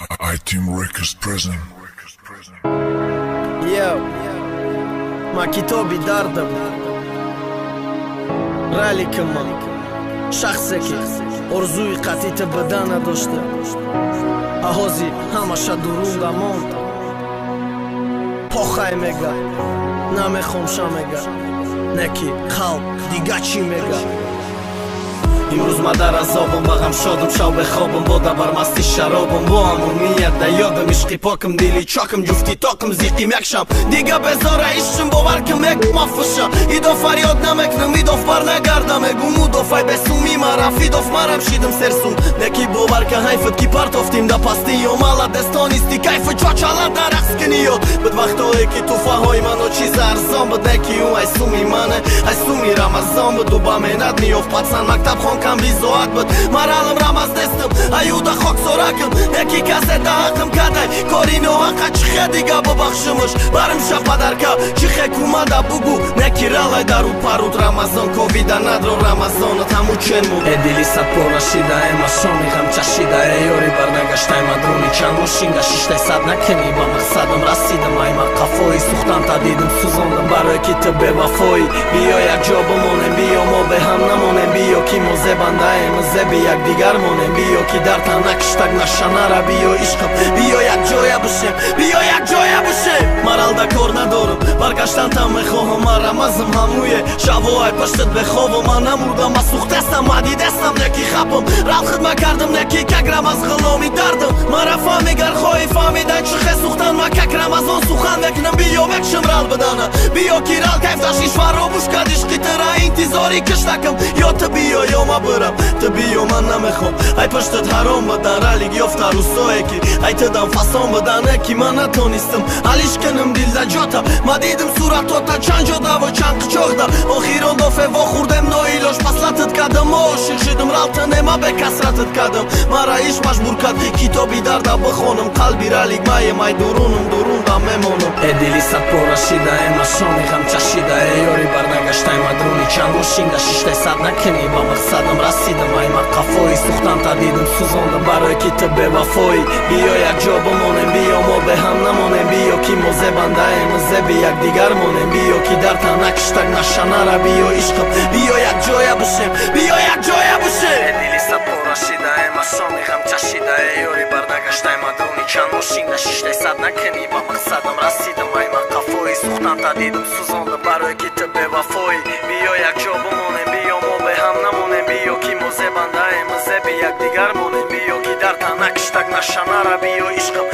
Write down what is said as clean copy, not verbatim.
I-Team Records present. Yo, ma kitobi dardam Rali кама шахсе ки орзуи қатити бадана дошта аҳози ҳамаша дурунга монд похай мега намехом шамега неки халқ дига чӣ мега имрӯз ма дар азобам ба ғам шодам шав бехобам бода бар масти шаробам бо ҳамон ният да ёдам ишқи покам дили чокам ҷуфти тоқам зиқим якшам дига безора ишқим бовар кам як мафушам идов фарёд намекунам идов барнагардам егум мудофай бесуми мараф идов марам шидам серсум неки бовар ка ҳайфат ки партофтим да пасти ё мала дестонисти кайфа чочала да рақс кини ёд бад вақтое ки туфаҳои мано чиз арзон бад неки ӯ ай суми мане ай суми рамазон бад ӯ ба менат меёфт пацан мактабхон кам визоат буд маралам рамаз дестам аюда хоксоракам яки касе даақам кадай кори ноақа чихе дига бубахшимуш барим шападарка чихе кумада бугу неки ралай дару паруд рамазон ковида надро рамазонат ҳаму ченму эдили сапора шида эма шоми ғам чашида э ёри барнагаштай мадруни чанд мошинга шиштай сад накини ба мақсадам расидам айма қафои сухтам тадидим сузондам барои ки ту бевафои биё якҷо бимонем биё мо бе ҳам намонем биё ки мо зебандаем зеби якдигар монем биё ки дар танакиштак нашанара биё ишқам биё якҷоя бошем биё якҷоя бошем маралда кор надорам баргаштантам мехоҳам ман рамазам ҳамуе шавоай паштат беховам ман намурдам ма сухтестам мадидестам неки хапам рал хидма кардам неки как рамаз ғиломи дардам мара фаҳмигар хоҳӣ фаҳмидай чихе сухтан ма как рамазон сухан мекунам биё векшам рал бадана биё ки рал кайфдашиш фаробуш кад ишқи тара интизори киштакам ё ту биё ё ма бирам ту биё ман намехом ай паштат ҳаром бадан ралиг ёфта рӯсое ки ай тудам фасон бадане ки ман натонистам ҳалиш кунам дилда ҷота ма дидим суратота чанд ҷодаву чанд қичохда охирон дофе вохӯрдем ноилош паслатат кадам мо ошиқ шидам ралтанема бекасратат кадам мара иш маҷбур кад китоби дарда бихонам қалби ралиг мае май дурунам дурунда мемонам э дили садпора шида эма шоми ғам чашида э ёри барнагаштай мадруни чанд мошинга шиштай сад накини ба мақсадам расидам айма қафои сухтам тадидим сузондам барои ки ту бевафои биё якҷо бимонем биё мо бе ҳам намонем биё ки мо зебандаем зеби якдигар монем биё ки дар танакиштак нашанара биё ишқам биё якҷоя бошем биё якҷоя бошем э дили сапора шида эма шоми ғам чашида э ёри барнагаштай мадруни чанд мошинга шиштай сад накини ба мақсадам расидам айма қафои сухтам тадидим сузондам барои ки ту бевафои биё якҷо бимонем биё мо бе ҳам намонем биё ки мо зебандаем зеби якдигар монем биё ки дар танакиштак нашанара биё ишқам